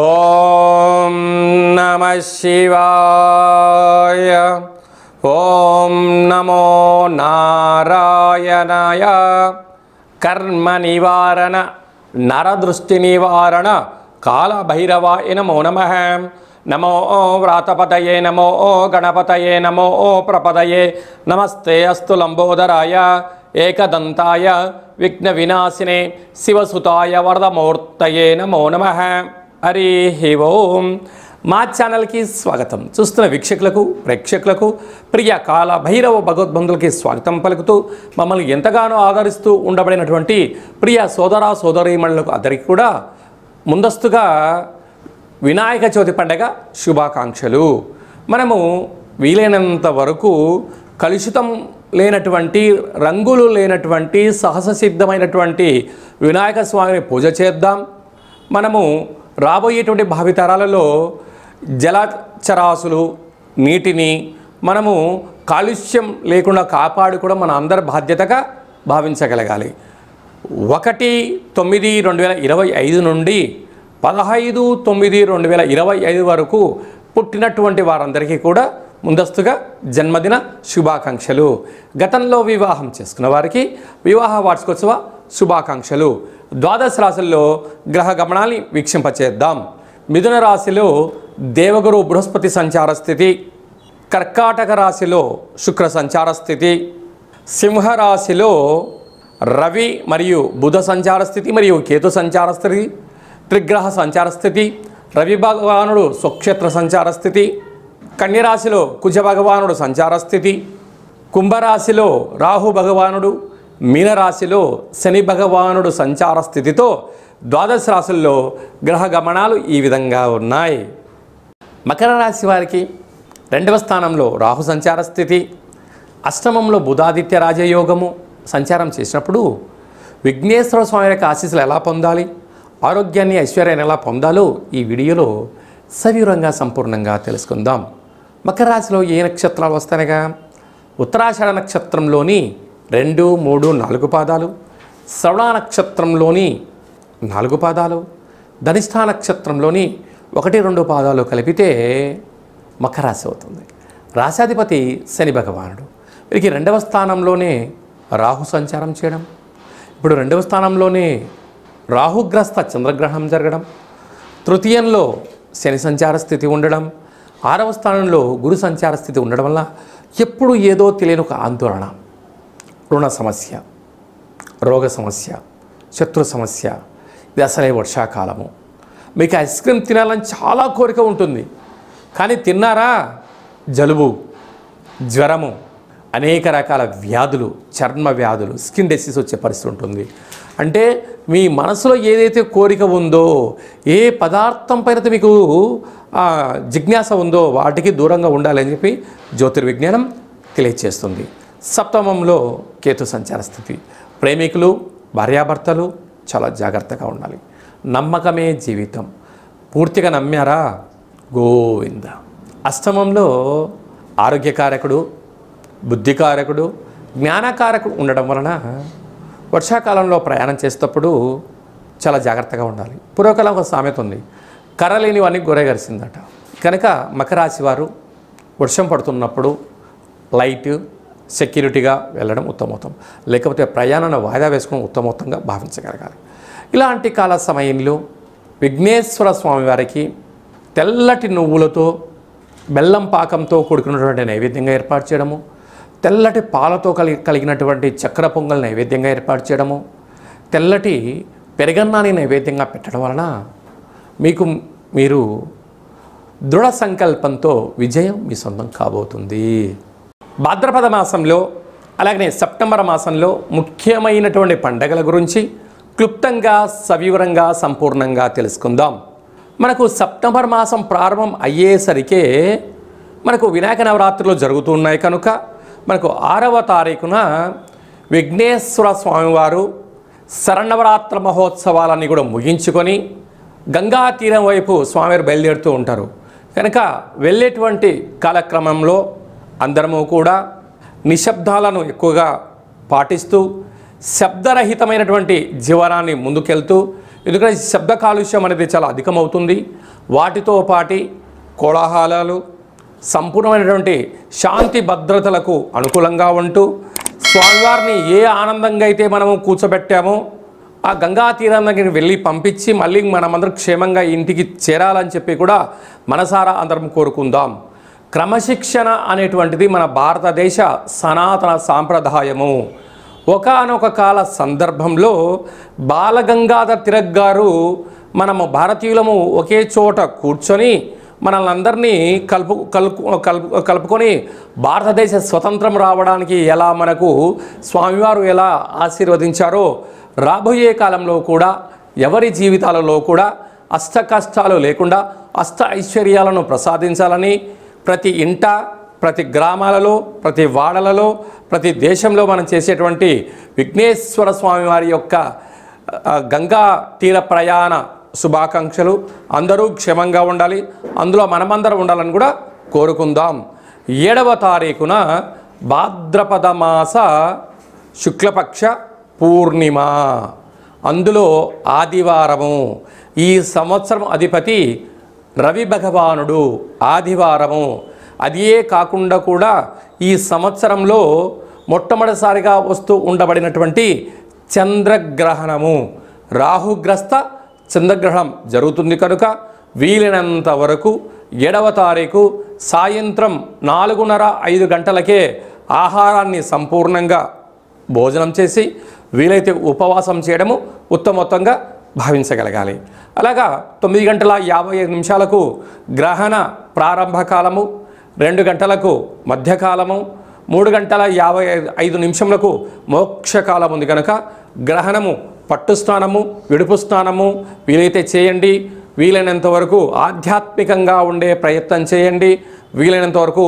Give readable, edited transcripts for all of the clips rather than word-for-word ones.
ఓం నమః శివాయ. ఓం నమో నారాయణాయ. కర్మ నివారణ నరదృష్టి నివారణ కాళభైరవాయ నమో నమః. నమో వ్రాతపతయే నమో గణపతయే నమో ప్రపదయే. నమస్తే అస్తు లంబోదరాయ ఏకదంతాయ విఘ్న వినాశినే శివసుతాయ వరదమూర్తయే నమో నమః. హరి ఓం. మా ఛానల్కి స్వాగతం. చూస్తున్న వీక్షకులకు ప్రేక్షకులకు ప్రియ కాల భైరవ భగవద్బంధులకి స్వాగతం పలుకుతూ మమ్మల్ని ఎంతగానో ఆదరిస్తూ ఉండబడినటువంటి ప్రియ సోదర సోదరీమణులకు అందరికీ కూడా ముందస్తుగా వినాయక చవితి పండగ శుభాకాంక్షలు. మనము వీలైనంత వరకు కలుషితం లేనటువంటి రంగులు లేనటువంటి సహజ సిద్ధమైనటువంటి వినాయక స్వామిని పూజ చేద్దాం. మనము రాబోయేటువంటి భావితరాలలో జలచరాశులు నీటిని మనము కాలుష్యం లేకుండా కాపాడుకోవడం మన అందరి బాధ్యతగా భావించగలగాలి. 1/9/2025 నుండి 15/9/2025 వరకు పుట్టినటువంటి వారందరికీ కూడా ముందస్తుగా జన్మదిన శుభాకాంక్షలు. గతంలో వివాహం చేసుకున్న వారికి వివాహ వార్షికోత్సవ శుభాకాంక్షలు. ద్వాదశ రాశుల్లో గ్రహ గమనాన్ని వీక్షింపచేద్దాం. మిథున రాశిలో దేవగురు బృహస్పతి సంచార స్థితి, కర్కాటక రాశిలో శుక్ర సంచార స్థితి, సింహరాశిలో రవి మరియు బుధ సంచార స్థితి మరియు కేతు సంచార స్థితి, త్రిగ్రహ సంచార స్థితి, రవి భగవానుడు స్వక్షేత్ర సంచార స్థితి, కన్యరాశిలో కుజ భగవానుడు సంచార స్థితి, కుంభరాశిలో రాహు భగవానుడు, మీనరాశిలో శని భగవానుడు సంచార స్థితితో ద్వాదశ రాశుల్లో గ్రహ గమనాలు ఈ విధంగా ఉన్నాయి. మకర రాశి వారికి 2వ స్థానంలో రాహు సంచార స్థితి, అష్టమంలో బుధాదిత్య రాజయోగము సంచారం చేసినప్పుడు విఘ్నేశ్వర స్వామి యొక్క ఆశీస్సులు ఎలా పొందాలి, ఆరోగ్యాన్ని ఐశ్వర్యాన్ని ఎలా పొందాలో ఈ వీడియోలో సవివరంగా సంపూర్ణంగా తెలుసుకుందాం. మకర రాశిలో ఏ నక్షత్రాలు వస్తాయనగా ఉత్తరాషాఢ నక్షత్రంలోని 2, 3, 4 పాదాలు, శ్రవణ నక్షత్రంలోని 4 పాదాలు, ధనిష్ఠా నక్షత్రంలోని 1, 2 పాదాలు కలిపితే మకర రాశి అవుతుంది. రాశాధిపతి శని భగవానుడు. వీరికి 2వ స్థానంలోనే రాహు సంచారం చేయడం, ఇప్పుడు 2వ స్థానంలోనే రాహుగ్రస్త చంద్రగ్రహణం జరగడం, తృతీయంలో శని సంచార స్థితి ఉండడం, 6వ స్థానంలో గురు సంచార స్థితి ఉండడం వల్ల ఎప్పుడు ఏదో తెలియని ఒక ఆందోళన, రుణ సమస్య, రోగ సమస్య, శత్రు సమస్య. ఇది అసలే వర్షాకాలము. మీకు ఐస్ క్రీమ్ తినాలని చాలా కోరిక ఉంటుంది, కానీ తిన్నారా జలుబు, జ్వరము, అనేక రకాల వ్యాధులు, చర్మ వ్యాధులు, స్కిన్ డిసీజ్ వచ్చే పరిస్థితి ఉంటుంది. అంటే మీ మనసులో ఏదైతే కోరిక ఉందో, ఏ పదార్థం పైన మీకు జిజ్ఞాస ఉందో వాటికి దూరంగా ఉండాలని చెప్పి జ్యోతిర్విజ్ఞానం తెలియచేస్తుంది. సప్తమంలో కేతు సంచార స్థితి. ప్రేమికులు భార్యాభర్తలు చాలా జాగ్రత్తగా ఉండాలి. నమ్మకమే జీవితం. పూర్తిగా నమ్మారా గోవింద. అష్టమంలో ఆరోగ్యకారకుడు, బుద్ధికారకుడు, జ్ఞానకారకుడు ఉండడం వలన వర్షాకాలంలో ప్రయాణం చేసేటప్పుడు చాలా జాగ్రత్తగా ఉండాలి. పూర్వకాలం ఒక సామెత ఉంది, కర్ర లేనివన్నీ గొర్రెగరిసిందట. కనుక మకర రాశి వారు వర్షం పడుతున్నప్పుడు లైట్ సెక్యూరిటీగా వెళ్ళడం ఉత్తమోత్తం, లేకపోతే ప్రయాణాన్ని వాయిదా వేసుకోవడం ఉత్తమోత్తంగా భావించగలగాలి. ఇలాంటి కాల సమయంలో విఘ్నేశ్వర స్వామి వారికి తెల్లటి నువ్వులతో బెల్లం పాకంతో కూడుకున్నటువంటి నైవేద్యంగా ఏర్పాటు చేయడము, తెల్లటి పాలతో కలిగినటువంటి చక్కెర పొంగల్ నైవేద్యంగా ఏర్పాటు చేయడము, తెల్లటి పెరగన్నాన్ని నైవేద్యంగా పెట్టడం వలన మీరు దృఢ సంకల్పంతో విజయం మీ సొంతం కాబోతుంది. భాద్రపద మాసంలో అలాగనే సెప్టెంబర్ మాసంలో ముఖ్యమైనటువంటి పండగల గురించి క్లుప్తంగా సవివరంగా సంపూర్ణంగా తెలుసుకుందాం. మనకు సెప్టెంబర్ మాసం ప్రారంభం అయ్యేసరికే మనకు వినాయక నవరాత్రులు జరుగుతున్నాయి కనుక మనకు 6వ తారీఖున విఘ్నేశ్వర స్వామివారు శరన్నవరాత్ర మహోత్సవాలన్నీ కూడా ముగించుకొని గంగా తీరం వైపు స్వామివారు బయలుదేరుతూ ఉంటారు. కనుక వెళ్ళేటువంటి కాలక్రమంలో అందరము కూడా నిశ్శబ్దాలను ఎక్కువగా పాటిస్తూ శబ్దరహితమైనటువంటి జీవనాన్ని ముందుకెళ్తూ ఎందుకంటే శబ్ద కాలుష్యం అనేది చాలా అధికమవుతుంది. వాటితో పాటి కోలాహలాలు సంపూర్ణమైనటువంటి శాంతి భద్రతలకు అనుకూలంగా ఉంటూ స్వామివారిని ఏ ఆనందంగా అయితే మనము కూర్చోబెట్టామో ఆ గంగా తీరం దగ్గరికి వెళ్ళి పంపించి మళ్ళీ మనమందరం క్షేమంగా ఇంటికి చేరాలని చెప్పి కూడా మనసారా అందరం కోరుకుందాం. క్రమశిక్షణ అనేటువంటిది మన భారతదేశ సనాతన సాంప్రదాయము. ఒకానొక కాల సందర్భంలో బాలగంగాధర్ తిలక్ గారు మనము భారతీయులము ఒకే చోట కూర్చొని మనల్ని అందరినీ కలుపుకొని భారతదేశ స్వతంత్రం రావడానికి ఎలా మనకు స్వామివారు ఎలా ఆశీర్వదించారో రాబోయే కాలంలో కూడా ఎవరి జీవితాలలో కూడా అష్ట కష్టాలు లేకుండా అష్ట ఐశ్వర్యాలను ప్రసాదించాలని ప్రతి ఇంట, ప్రతి గ్రామాలలో, ప్రతి వాడలలో, ప్రతి దేశంలో మనం చేసేటువంటి విఘ్నేశ్వర స్వామి వారి యొక్క గంగా తీర ప్రయాణ శుభాకాంక్షలు. అందరూ క్షేమంగా ఉండాలి, అందులో మనమందరం ఉండాలని కూడా కోరుకుందాం. 7వ తారీఖున భాద్రపద మాస శుక్లపక్ష పూర్ణిమ, అందులో ఆదివారము. ఈ సంవత్సరం అధిపతి రవి భగవానుడు, ఆదివారము. అదే కాకుండా కూడా ఈ సంవత్సరంలో మొట్టమొదటిసారిగా వస్తూ ఉండబడినటువంటి చంద్రగ్రహణము, రాహుగ్రస్త చంద్రగ్రహణం జరుగుతుంది కనుక వీలైనంత వరకు 7వ తారీఖు సాయంత్రం 4:30-5 గంటలకే ఆహారాన్ని సంపూర్ణంగా భోజనం చేసి వీలైతే ఉపవాసం చేయడము ఉత్తమోత్తంగా భావించగలగాలి. అలాగా 9:55 గ్రహణ ప్రారంభ కాలము, 2 గంటలకు మధ్యకాలము, 3:55 మోక్షకాలం ఉంది కనుక గ్రహణము పట్టు స్నానము, విడుపు స్నానము వీలైతే చేయండి. వీలైనంత వరకు ఆధ్యాత్మికంగా ఉండే ప్రయత్నం చేయండి. వీలైనంత వరకు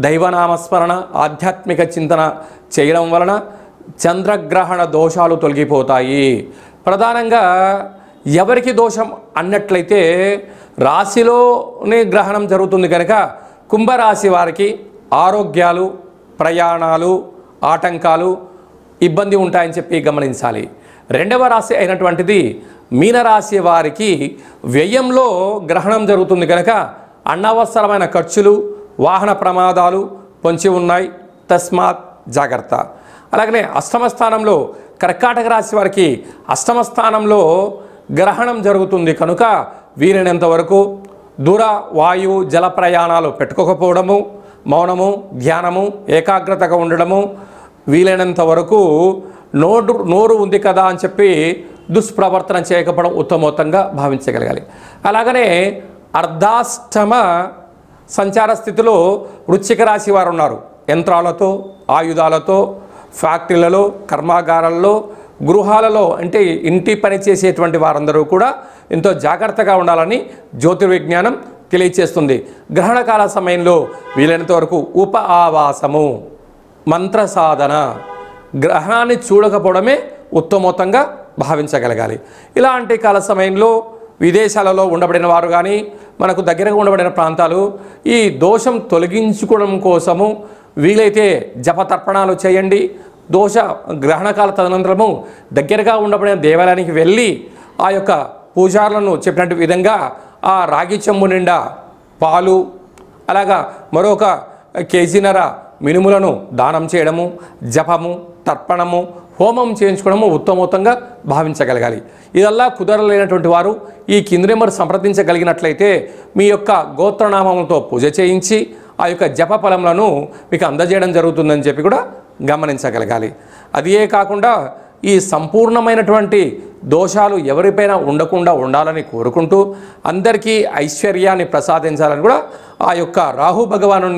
దైవనామస్మరణ, ఆధ్యాత్మిక చింతన చేయడం వలన చంద్రగ్రహణ దోషాలు తొలగిపోతాయి. ప్రధానంగా ఎవరికి దోషం అన్నట్లయితే రాశిలోనే గ్రహణం జరుగుతుంది కనుక కుంభరాశి వారికి ఆరోగ్యాలు, ప్రయాణాలు, ఆటంకాలు, ఇబ్బంది ఉంటాయని చెప్పి గమనించాలి. 2వ రాశి అయినటువంటిది మీనరాశి వారికి వ్యయంలో గ్రహణం జరుగుతుంది కనుక అనవసరమైన ఖర్చులు, వాహన ప్రమాదాలు పొంచి ఉన్నాయి, తస్మాత్ జాగ్రత్త. అలాగనే అష్టమ స్థానంలో కర్కాటక రాశి వారికి అష్టమ స్థానంలో గ్రహణం జరుగుతుంది కనుక వీలైనంత వరకు దూర వాయు జల ప్రయాణాలు పెట్టుకోకపోవడము, మౌనము, ధ్యానము, ఏకాగ్రతగా ఉండడము, వీలైనంత వరకు నోరు ఉంది కదా అని చెప్పి దుష్ప్రవర్తన చేయకపోవడం ఉత్తమోత్తంగా భావించగలగాలి. అలాగనే అర్ధాష్టమ సంచార స్థితిలో వృశ్చిక రాశి వారు ఉన్నారు. యంత్రాలతో, ఆయుధాలతో, ఫ్యాక్టరీలలో, కర్మాగారాల్లో, గృహాలలో అంటే ఇంటి పని చేసేటువంటి వారందరూ కూడా ఎంతో జాగ్రత్తగా ఉండాలని జ్యోతిర్విజ్ఞానం తెలియచేస్తుంది. గ్రహణకాల సమయంలో వీలైనంత వరకు ఉప ఆవాసము, మంత్ర సాధన, గ్రహణాన్ని చూడకపోవడమే ఉత్తమోత్తంగా భావించగలగాలి. ఇలాంటి కాల సమయంలో విదేశాలలో ఉండబడిన వారు కానీ మనకు దగ్గరగా ఉండబడిన ప్రాంతాలు ఈ దోషం తొలగించుకోవడం కోసము వీలైతే జపతర్పణాలు చేయండి. దోష గ్రహణకాల తదనంతరము దగ్గరగా ఉండబడిన దేవాలయానికి వెళ్ళి ఆ యొక్క పూజారులను చెప్పినట్టు విధంగా ఆ రాగి చెంబు నిండా పాలు, అలాగా మరొక కేజీన్నర మినుములను దానం చేయడము, జపము, తర్పణము, హోమం చేయించుకోవడము ఉత్తమోత్తంగా భావించగలగాలి. ఇదల్లా కుదరలేనటువంటి వారు ఈ కింది నెంబర్ సంప్రదించగలిగినట్లయితే మీ యొక్క గోత్రనామములతో పూజ చేయించి ఆ యొక్క జప ఫలములను మీకు అందజేయడం జరుగుతుందని చెప్పి కూడా గమనించగలగాలి. అదే కాకుండా ఈ సంపూర్ణమైనటువంటి దోషాలు ఎవరిపైన ఉండకుండా ఉండాలని కోరుకుంటూ అందరికీ ఐశ్వర్యాన్ని ప్రసాదించాలని కూడా ఆ యొక్క రాహు భగవాను,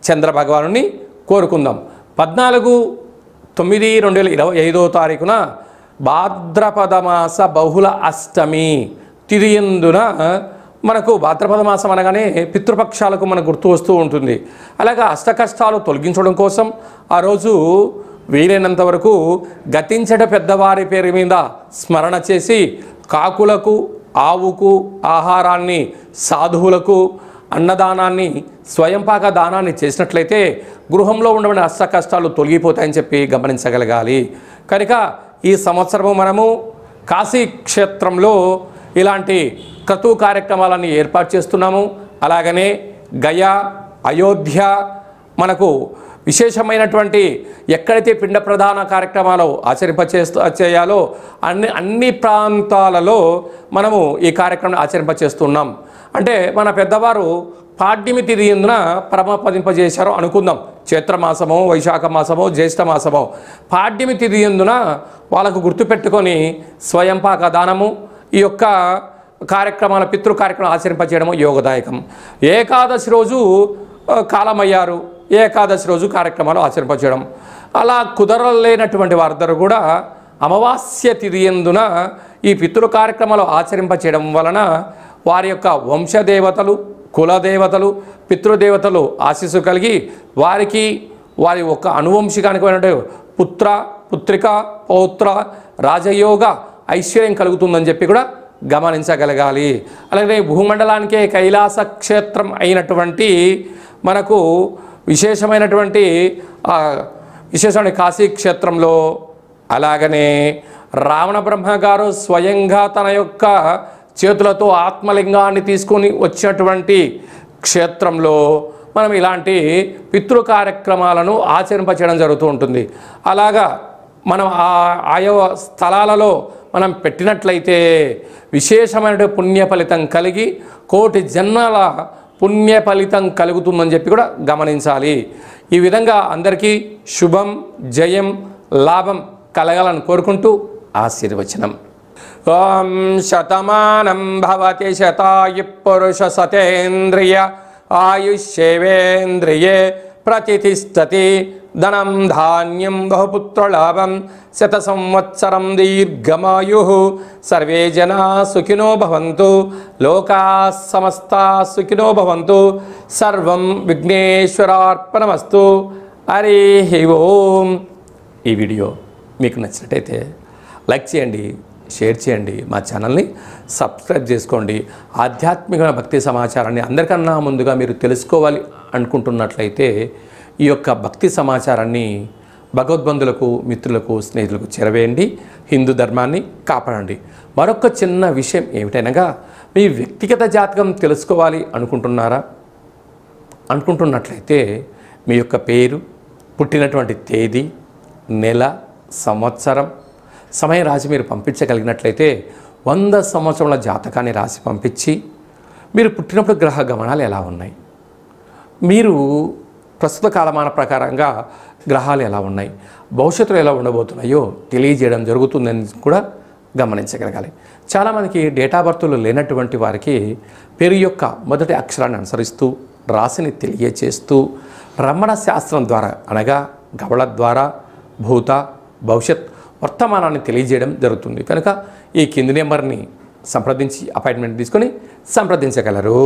చంద్ర భగవాను కోరుకుందాం. 14/9/2025 భాద్రపద మాస బహుళ అష్టమి తిథియందున మనకు భాద్రపద మాసం అనగానే పితృపక్షాలకు మనకు గుర్తు వస్తూ ఉంటుంది. అలాగా అష్ట కష్టాలు తొలగించడం కోసం ఆ రోజు వీలైనంత వరకు గతించట పెద్దవారి పేరు మీద స్మరణ చేసి కాకులకు, ఆవుకు ఆహారాన్ని, సాధువులకు అన్నదానాన్ని, స్వయంపాక దానాన్ని చేసినట్లయితే గృహంలో ఉండబడిన అష్ట కష్టాలు తొలగిపోతాయని చెప్పి గమనించగలగాలి. కనుక ఈ సంవత్సరము మనము కాశీ క్షేత్రంలో ఇలాంటి క్రతువు కార్యక్రమాలన్నీ ఏర్పాటు చేస్తున్నాము. అలాగనే గయా, అయోధ్య, మనకు విశేషమైనటువంటి ఎక్కడైతే పిండ ప్రధాన కార్యక్రమాలు చేయాలో అన్ని ప్రాంతాలలో మనము ఈ కార్యక్రమం ఆచరింపచేస్తున్నాం. అంటే మన పెద్దవారు పాడ్యమి తిథి ఎందున పరమపదింపజేశారు అనుకుందాం. చైత్రమాసమో, వైశాఖ మాసమో, జ్యేష్ఠ మాసమో పాడ్యమి తిథి ఎందున వాళ్ళకు గుర్తుపెట్టుకొని స్వయంపాక దానము ఈ యొక్క కార్యక్రమాల పితృ కార్యక్రమం ఆచరింపచేయడము యోగదాయకం. ఏకాదశి రోజు కాలమయ్యారు, ఏకాదశి రోజు కార్యక్రమాలు ఆచరింపచేయడం. అలా కుదరలేనటువంటి వారందరూ కూడా అమావాస్య తిథి ఎందున ఈ పితృ కార్యక్రమాలు ఆచరింపచేయడం వలన వారి యొక్క వంశదేవతలు, కులదేవతలు, పితృదేవతలు ఆశీస్సు కలిగి వారికి వారి ఒక అనువంశికానికి పుత్ర, పుత్రిక, పౌత్ర, రాజయోగ ఐశ్వర్యం కలుగుతుందని చెప్పి కూడా గమనించగలగాలి. అలాగే భూమండలానికే కైలాస క్షేత్రం అయినటువంటి మనకు విశేషమైనటువంటి కాశీ క్షేత్రంలో, అలాగనే రావణ బ్రహ్మ గారు స్వయంగా తన యొక్క చేతులతో ఆత్మలింగాన్ని తీసుకొని వచ్చినటువంటి క్షేత్రంలో మనం ఇలాంటి పితృ కార్యక్రమాలను ఆచరింపచేయడం జరుగుతూ ఉంటుంది. అలాగా మనం ఆయా స్థలాలలో మనం పెట్టినట్లయితే విశేషమైన పుణ్య ఫలితం కలిగి కోటి జన్మల పుణ్య ఫలితం కలుగుతుందని చెప్పి కూడా గమనించాలి. ఈ విధంగా అందరికీ శుభం, జయం, లాభం కలగాలని కోరుకుంటూ ఆశీర్వచనం. ఓం శతమానం భవతి శతాయు పురుష సతేంద్రియ ఆయుష్యేవేంద్రియే ప్రతిష్టతి ధనం ధాన్యం బహుపుత్రలాభం శత సంవత్సరం దీర్ఘమాయు సర్వే జనా సుఖినో భవంతు లోకా సమస్తా సుఖినో భవంతు సర్వం విఘ్నేశ్వరార్పణమస్తు. హరి ఓం. ఈ వీడియో మీకు నచ్చినట్టయితే లైక్ చేయండి, షేర్ చేయండి, మా ఛానల్ని సబ్స్క్రైబ్ చేసుకోండి. ఆధ్యాత్మిక భక్తి సమాచారాన్ని అందరికన్నా ముందుగా మీరు తెలుసుకోవాలి అనుకుంటున్నట్లయితే ఈ యొక్క భక్తి సమాచారాన్ని భగవద్బంధులకు, మిత్రులకు, స్నేహితులకు చేరవేయండి. హిందూ ధర్మాన్ని కాపాడండి. మరొక చిన్న విషయం ఏమిటనగా, మీ వ్యక్తిగత జాతకం తెలుసుకోవాలి అనుకుంటున్నట్లయితే మీ యొక్క పేరు, పుట్టినటువంటి తేదీ, నెల, సంవత్సరం, సమయం రాసి మీరు పంపించగలిగినట్లయితే 100 సంవత్సరాల జాతకాన్ని రాసి పంపించి మీరు పుట్టినప్పుడు గ్రహ గమనాలు ఎలా ఉన్నాయి, మీరు ప్రస్తుత కాలమాన ప్రకారంగా గ్రహాలు ఎలా ఉన్నాయి, భవిష్యత్తులో ఎలా ఉండబోతున్నాయో తెలియజేయడం జరుగుతుందని కూడా గమనించగలగాలి. చాలామందికి డేటా బర్త్లు లేనటువంటి వారికి పేరు యొక్క మొదటి అక్షరాన్ని అనుసరిస్తూ రాశిని తెలియచేస్తూ రమణ శాస్త్రం ద్వారా అనగా గవళ ద్వారా భూత, భవిష్యత్, వర్తమానాన్ని తెలియజేయడం జరుగుతుంది. కనుక ఈ కింది నెంబర్ని సంప్రదించి అపాయింట్మెంట్ తీసుకొని సంప్రదించగలరు.